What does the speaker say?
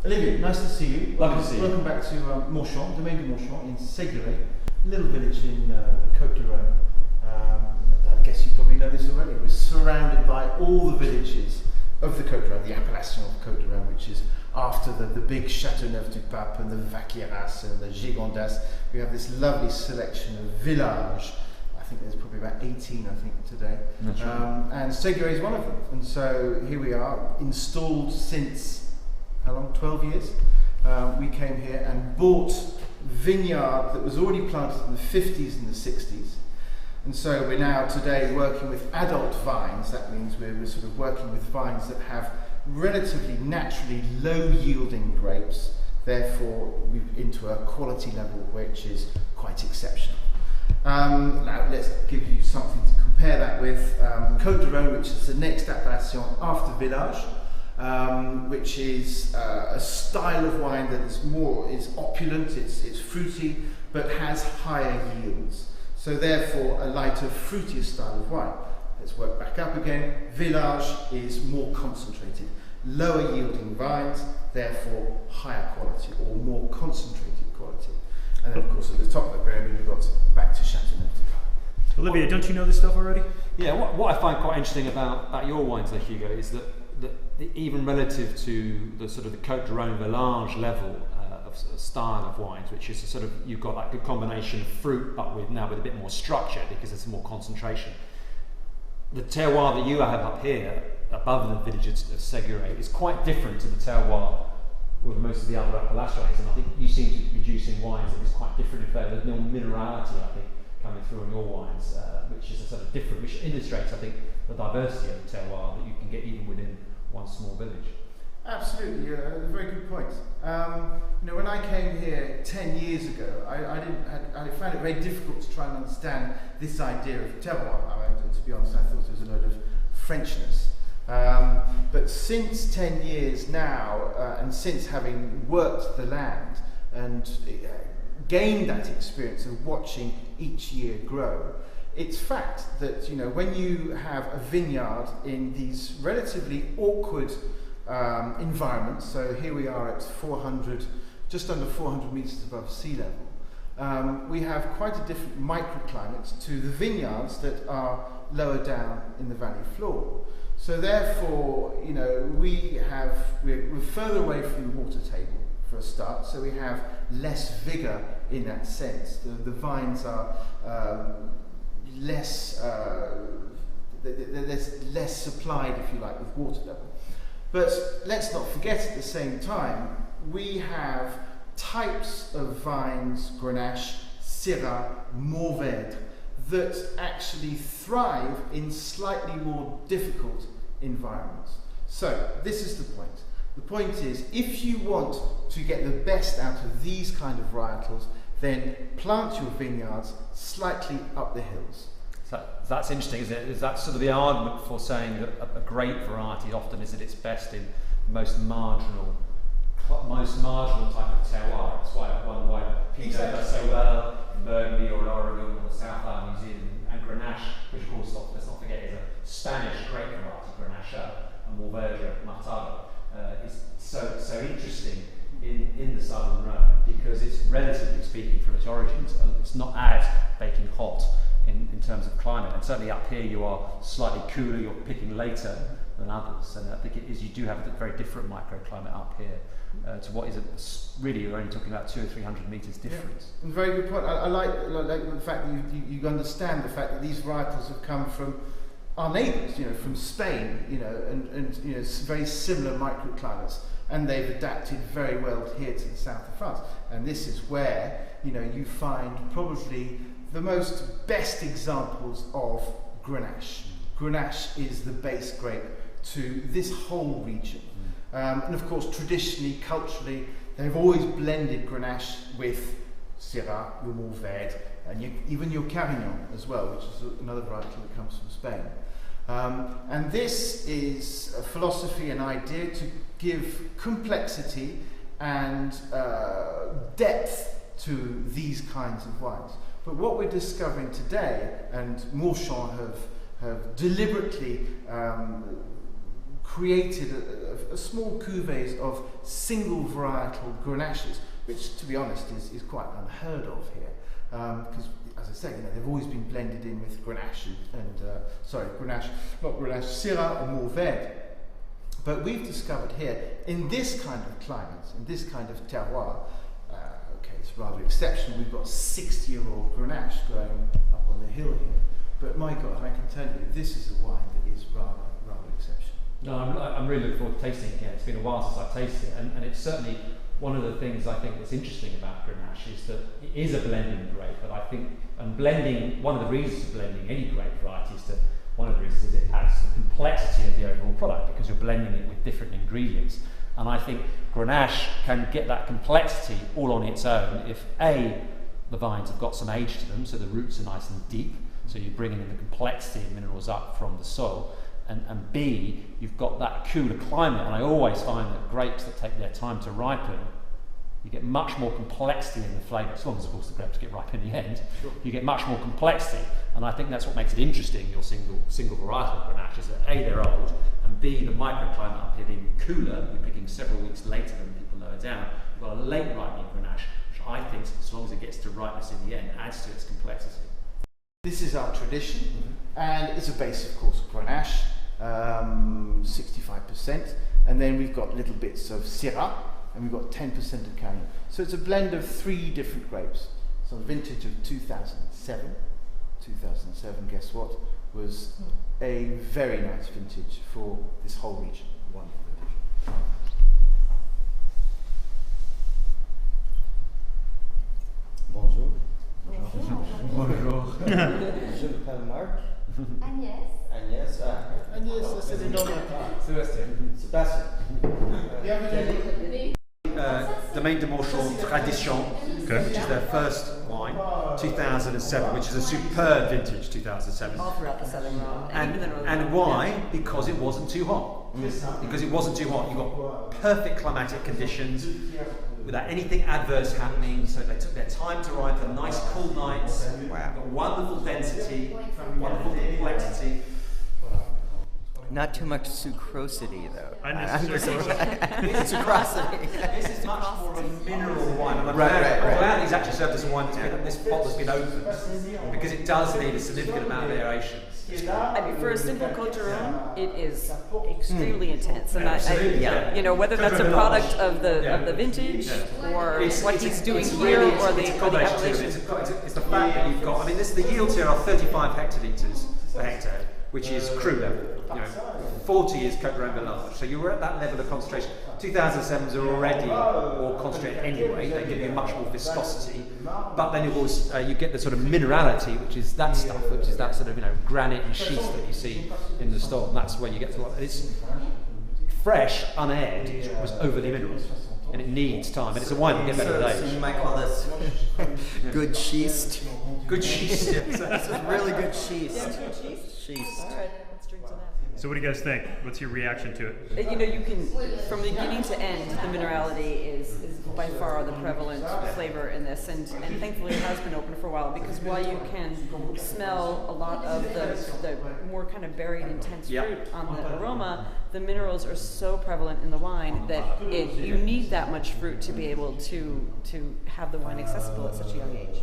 Olivier, nice to see you. Lovely to see you. Welcome back to Mourchane, Domaine D Mourchane in Séguret, a little village in the Côte d'Or. I guess you probably know this already. We're surrounded by all the villages of the Côte d'Or, the appellation of Côte d'Or, which is after the big Châteauneuf-du-Pape and the Vaqueiras and the Gigondas. We have this lovely selection of villages. I think there's probably about 18, I think, today. That's right. And Séguret is one of them. And so here we are, installed since, how long? 12 years. We came here and bought vineyard that was already planted in the 50s and the 60s. And so we're now today working with adult vines. That means we're sort of working with vines that have relatively naturally low yielding grapes. Therefore, we're into a quality level which is quite exceptional. Now let's give you something to compare that with. Côte d'Or, which is the next appellation after Village, which is a style of wine that is opulent, it's fruity, but has higher yields. So therefore, a lighter, fruitier style of wine. Let's work back up again. Village is more concentrated, lower yielding vines, therefore higher quality or more concentrated quality. And then, of course, at the top of the pyramid, we've got back to Châteauneuf-du-Pape. Olivier, don't you know this stuff already? Yeah, what I find quite interesting about your wines, there, Hugo, is that even relative to the sort of the Côte d'Or Village level of style of wines, which is a sort of, you've got that good combination of fruit, but with a bit more structure because there's more concentration. The terroir that you have up here, above the villages of Séguret, is quite different to the terroir with most of the other appellations, and I think you seem to be producing wines that is quite different in flavour. There's no minerality, I think, coming through on your wines, which is a sort of different, which illustrates, I think, the diversity of the terroir that you can get even within one small village. Absolutely, a very good point. When I came here 10 years ago, I found it very difficult to try and understand this idea of terroir. To be honest, I thought it was a load of Frenchness. But since 10 years now, and since having worked the land and gained that experience of watching each year grow, it's fact that when you have a vineyard in these relatively awkward environments, so here we are at 400, just under 400 meters above sea level, we have quite a different microclimate to the vineyards that are lower down in the valley floor. So therefore, we're further away from the water table for a start, so we have less vigour in that sense. The vines are less supplied, if you like, with water level. But let's not forget at the same time, we have types of vines, Grenache, Syrah, Mourvèdre, that actually thrive in slightly more difficult environments. So this is the point. The point is, if you want to get the best out of these kind of varietals, then plant your vineyards slightly up the hills. So that's interesting, isn't it? Is that sort of the argument for saying that a great variety often is at its best in the most marginal type of terroir? That's why I wonder why Pinot does so well in Burgundy or in Oregon or the South Island, New Zealand, and Grenache, which of course, let's not forget, is a Spanish grape variety, Grenache, and Mourvèdre, Martado, is so interesting in the southern Rhone because it's, relatively speaking, from its origins, it's not as baking hot in terms of climate, and certainly up here you are slightly cooler, you're picking later than others, and I think it is, you do have a very different microclimate up here to what is really, you're only talking about 200 or 300 metres difference. Yeah. Very good point. I like the fact that you understand the fact that these varietals have come from our neighbours, from Spain, and very similar microclimates, and they've adapted very well here to the south of France. And this is where you find probably the best examples of Grenache. Grenache is the base grape to this whole region. And of course, traditionally, culturally, they've always blended Grenache with Syrah, your Mourvèdre, and even your Carignan as well, which is another variety that comes from Spain. And this is a philosophy, an idea to give complexity and depth to these kinds of wines. But what we're discovering today, and Mourchane have deliberately created a small cuvées of single varietal Grenaches, which, to be honest, is quite unheard of here. Because, as I say, they've always been blended in with Grenache Syrah or Mourvèdre. But we've discovered here, in this kind of climate, in this kind of terroir, it's rather exceptional. We've got 60-year-old Grenache growing up on the hill here. But my God, I can tell you, this is a wine that is rather exceptional. No, I'm really looking forward to tasting it again. It's been a while since I've tasted it, and it's certainly one of the things I think that's interesting about Grenache is that it is a blending grape, but I think, and blending, one of the reasons for blending any grape variety is one of the reasons is it adds the complexity of the overall product because you're blending it with different ingredients. And I think Grenache can get that complexity all on its own if A, the vines have got some age to them, so the roots are nice and deep, so you're bringing in the complexity of minerals up from the soil, and B, you've got that cooler climate. And I always find that grapes that take their time to ripen, you get much more complexity in the flavour, as long as of course the grapes get ripe in the end. Sure. You get much more complexity, and I think that's what makes it interesting, your single varietal Grenache, is that A, they're old, and B, the microclimate up here being cooler, we're picking several weeks later than people lower down. You've got a late ripening Grenache, which I think, as long as it gets to ripeness in the end, adds to its complexity. This is our tradition, and it's a base, of course, of Grenache, 65%, and then we've got little bits of Syrah, and we've got 10% of Carignan. So it's a blend of 3 different grapes. So the vintage of 2007. 2007, guess what, was a very nice vintage for this whole region. Wonderful vintage. Bonjour. Bonjour. Je m'appelle Marc. Agnès. Agnès. Agnès, ça c'est des noms. Sébastien. Sébastien. Bienvenue. Domaine de Mourchane Tradition, which is their first wine, 2007, which is a superb vintage, 2007. All throughout the southern Rhone. And why? Because it wasn't too hot. Because it wasn't too hot. You got perfect climatic conditions without anything adverse happening. So they took their time to ripen, nice cool nights, got wonderful density, wonderful complexity. Not too much sucrosity, though. Sucrosity. This is much more of a mineral wine. And I'm glad he's actually served us a wine this bottle has been opened, because it does need a significant amount of aeration. I mean, for a simple Côte d'Or, it is extremely intense, and Absolutely, you know, whether that's a product of the vintage or what he's doing here, or the appellation. It's the fact that you've got. I mean, the yields here are 35 hectolitres per hectare, which is cru level. 40 is Côte d'Or Village. So you're at that level of concentration. 2007s are already more concentrated anyway. They give you much more viscosity, but then you get the sort of minerality, which is that stuff, which is that sort of granite and schist that you see in the store. And that's where you get to. It's fresh, unaired. It was overly mineral, and it needs time. And it's a wine that gets better with age. So you might call this good schist. Good schist. This is really good schist. Schist. All right, let's drink to that. So what do you guys think? What's your reaction to it? You know, you can, from beginning to end, the minerality is by far the prevalent flavor in this, and thankfully it has been open for a while, because while you can smell a lot of the more kind of berried, intense fruit on the aroma, the minerals are so prevalent in the wine that you need that much fruit to be able to have the wine accessible at such a young age.